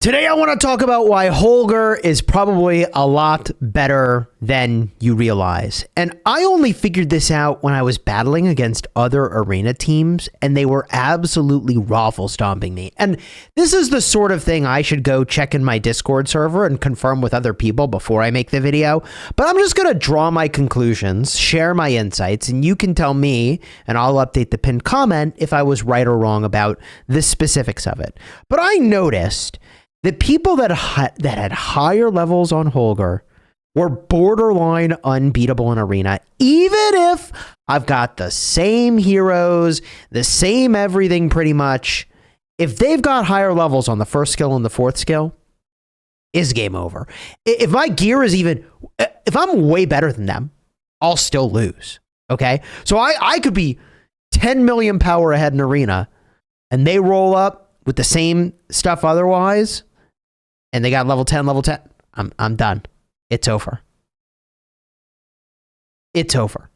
Today I want to talk about why Holger is probably a lot better than you realize. And I only figured this out when I was battling against other arena teams and they were absolutely raffle stomping me. And this is the sort of thing I should go check in my Discord server and confirm with other people before I make the video. But I'm just going to draw my conclusions, share my insights, and you can tell me, and I'll update the pinned comment if I was right or wrong about the specifics of it. But I noticed the people that had higher levels on Holger were borderline unbeatable in arena, even if I've got the same heroes, the same everything pretty much. If they've got higher levels on the first skill and the fourth skill, is game over. If my gear is if I'm way better than them, I'll still lose. Okay? So I could be 10 million power ahead in arena, and they roll up with the same stuff otherwise, and they got level 10, I'm done. It's over. It's over.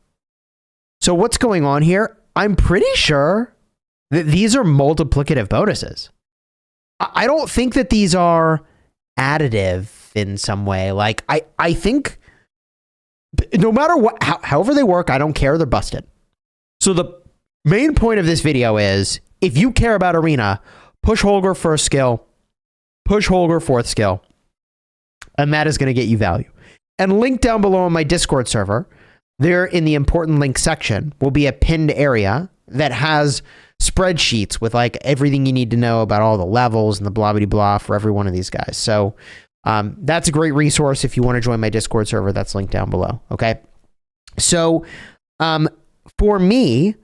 So what's going on here? I'm pretty sure that these are multiplicative bonuses. I don't think that these are additive in some way. Like, I think no matter what, however they work, I don't care. They're busted. So the main point of this video is, if you care about arena, push Holger first skill, push Holger fourth skill, and that is going to get you value. And link down below on my Discord server, there in the important link section will be a pinned area that has spreadsheets with like everything you need to know about all the levels and the blah blah blah for every one of these guys. So that's a great resource if you want to join my Discord server. That's linked down below. Okay. So for me,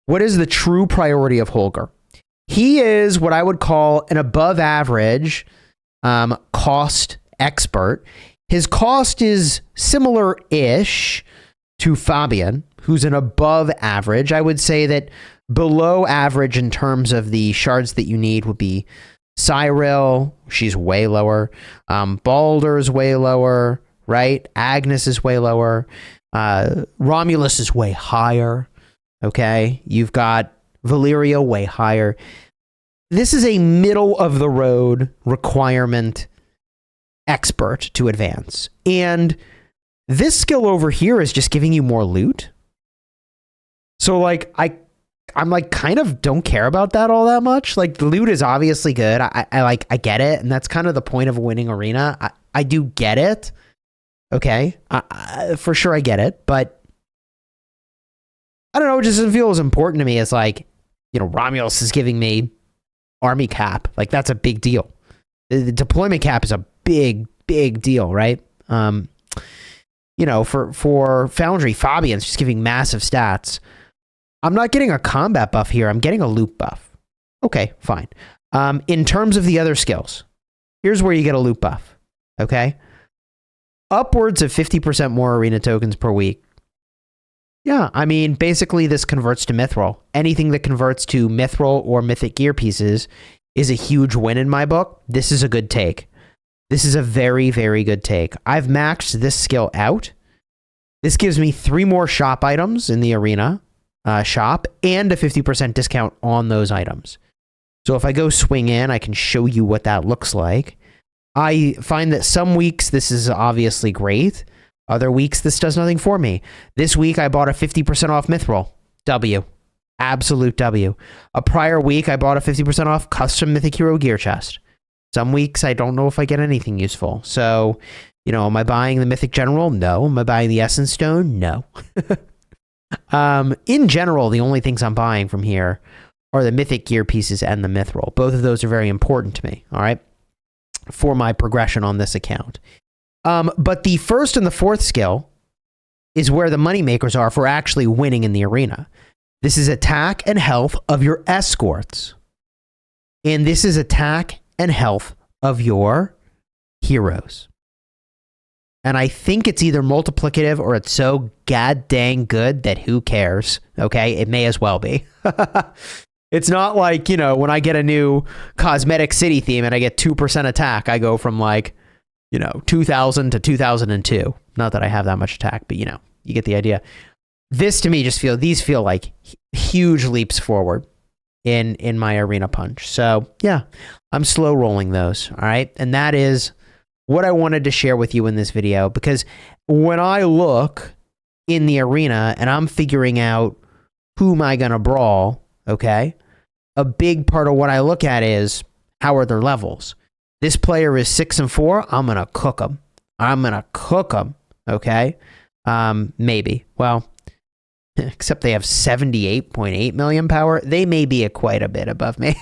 what is the true priority of Holger? He is what I would call an above average cost expert. His cost is similar-ish to Fabian, who's an above average. I would say that below average in terms of the shards that you need would be Cyril. She's way lower. Baldur's way lower, right? Agnes is way lower. Romulus is way higher. Okay, you've got Valeria way higher. This is a middle of the road requirement expert to advance. And this skill over here is just giving you more loot. So like I'm like kind of don't care about that all that much. Like the loot is obviously good. I get it, and that's kind of the point of a winning arena. I do get it. Okay. For sure I get it, but I don't know, it just doesn't feel as important to me as like, you know, Romulus is giving me army cap. Like that's a big deal. The deployment cap is a big deal, right? You know, for Foundry, Fabian's just giving massive stats. I'm not getting a combat buff here. I'm getting a loot buff. Okay, fine. In terms of the other skills, here's where you get a loot buff. Okay? Upwards of 50% more arena tokens per week. Yeah, I mean, basically this converts to mithril. Anything that converts to mithril or mythic gear pieces is a huge win in my book. This is a good take. This is a very, very good take. I've maxed this skill out. This gives me 3 more shop items in the arena shop and a 50% discount on those items. So if I go swing in, I can show you what that looks like. I find that some weeks this is obviously great. Other weeks, this does nothing for me. This week, I bought a 50% off mithril. W. Absolute W. A prior week, I bought a 50% off custom Mythic Hero gear chest. Some weeks, I don't know if I get anything useful. So, you know, am I buying the Mythic General? No. Am I buying the Essence Stone? No. In general, the only things I'm buying from here are the Mythic gear pieces and the mithril. Both of those are very important to me, all right, for my progression on this account. But the first and the fourth skill is where the money makers are for actually winning in the arena. This is attack and health of your escorts. And this is attack and health of your heroes. And I think it's either multiplicative or it's so god dang good that who cares? Okay, it may as well be. It's not like, you know, when I get a new cosmetic city theme and I get 2% attack, I go from like, you know, 2000 to 2002. Not that I have that much attack, but you know, you get the idea. This to me just these feel like huge leaps forward in my arena punch. So yeah, I'm slow rolling those. All right. And that is what I wanted to share with you in this video, because when I look in the arena and I'm figuring out who am I going to brawl, okay, a big part of what I look at is how are their levels. This player is 6 and 4. I'm going to cook them. Okay. Maybe. Well, except they have 78.8 million power. They may be quite a bit above me.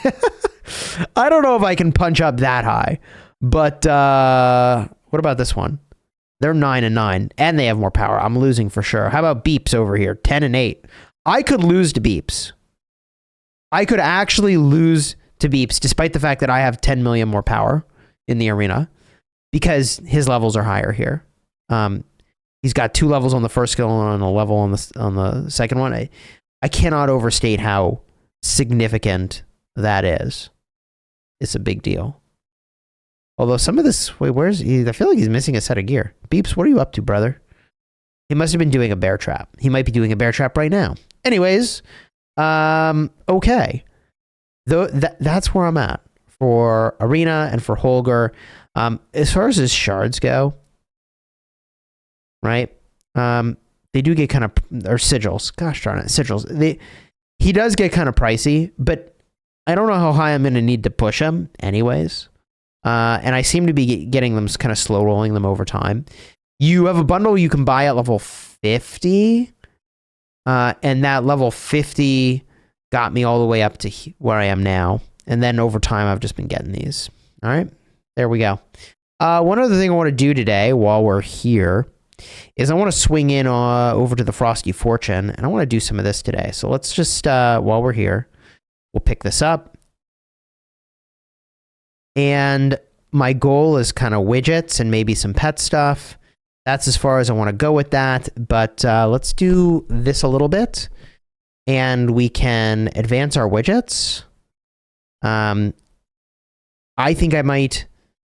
I don't know if I can punch up that high. But what about this one? They're 9 and 9, and they have more power. I'm losing for sure. How about Beeps over here? 10 and 8. I could lose to Beeps. I could actually lose to Beeps, despite the fact that I have 10 million more power in the arena, because his levels are higher here. He's got 2 levels on the first skill and a level on the second one. I cannot overstate how significant that is. It's a big deal. Although some of this, wait, where's he? I feel like he's missing a set of gear. Beeps, what are you up to, brother? He must have been doing a bear trap. He might be doing a bear trap right now. Anyways, okay. That's where I'm at for Arena and for Holger. As far as his shards go, right? They do get kind of, or sigils. Gosh darn it, sigils. He does get kind of pricey, but I don't know how high I'm going to need to push him anyways. And I seem to be getting them kind of slow rolling them over time. You have a bundle you can buy at level 50. And that level 50 got me all the way up to where I am now. And then over time, I've just been getting these. All right, there we go. One other thing I want to do today while we're here is I want to swing in over to the Frosty Fortune. And I want to do some of this today. So let's just, while we're here, we'll pick this up. And my goal is kind of widgets and maybe some pet stuff. That's as far as I want to go with that. But let's do this a little bit. And we can advance our widgets. I think I might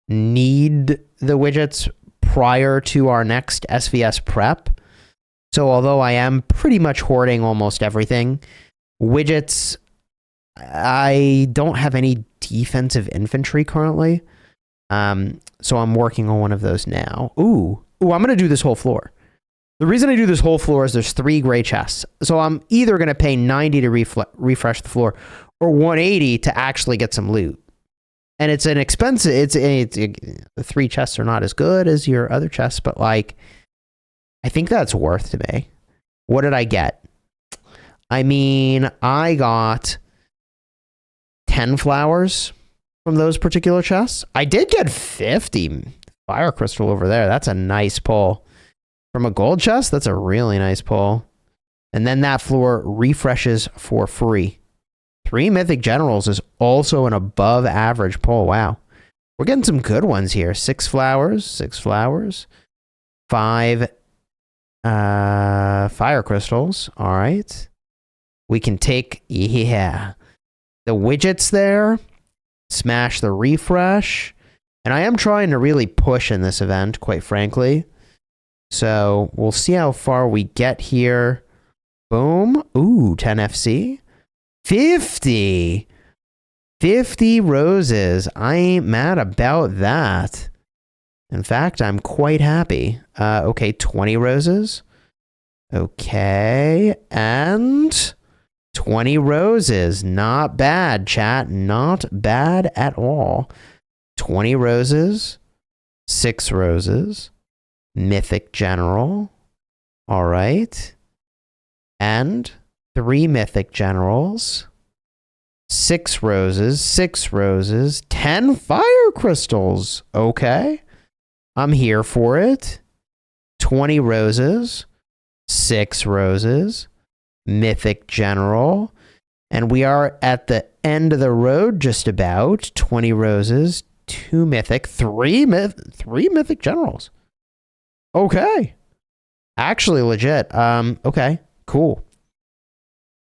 need the widgets prior to our next SVS prep. So although I am pretty much hoarding almost everything, widgets, I don't have any defensive infantry currently. So I'm working on one of those now. Ooh, I'm going to do this whole floor. The reason I do this whole floor is there's 3 gray chests. So I'm either going to pay 90 to refresh the floor or 180 to actually get some loot. And it's an expensive, the 3 chests are not as good as your other chests, but like, I think that's worth to me. What did I get? I mean, I got 10 flowers from those particular chests. I did get 50 fire crystal over there. That's a nice pull. From a gold chest, that's a really nice pull. And then that floor refreshes for free. 3 mythic generals is also an above average pull. Wow. We're getting some good ones here. 6 flowers, 5 fire crystals. All right. We can take, the widgets there, smash the refresh. And I am trying to really push in this event, quite frankly. So we'll see how far we get here. Boom. Ooh, 10 FC. 50 roses. I ain't mad about that. In fact, I'm quite happy. Okay, 20 roses. Okay, and 20 roses. Not bad, chat. Not bad at all. 20 roses. 6 roses. Mythic General. All right. And 3 mythic generals, 6 roses, 10 fire crystals. Okay. I'm here for it. 20 roses, 6 roses, mythic general. And we are at the end of the road just about. 20 roses, 2 mythic, 3 mythic generals. Okay. Actually legit. Okay, cool.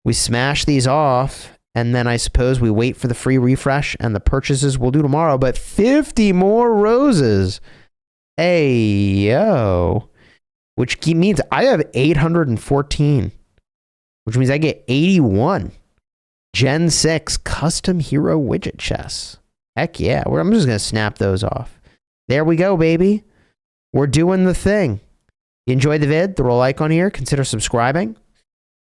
We smash these off, and then I suppose we wait for the free refresh, and the purchases we'll do tomorrow, but 50 more roses. Hey, yo. Which means I have 814, which means I get 81. Gen 6 custom hero widget chests. Heck yeah. I'm just going to snap those off. There we go, baby. We're doing the thing. You enjoyed the vid? Throw a like on here. Consider subscribing.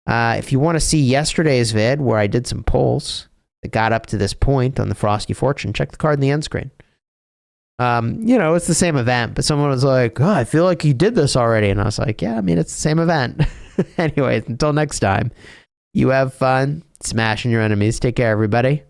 If you want to see yesterday's vid where I did some polls that got up to this point on the Frosty Fortune, check the card in the end screen. It's the same event, but someone was like, oh, I feel like you did this already. And I was like, yeah, I mean, it's the same event. Anyways, until next time, you have fun smashing your enemies. Take care, everybody.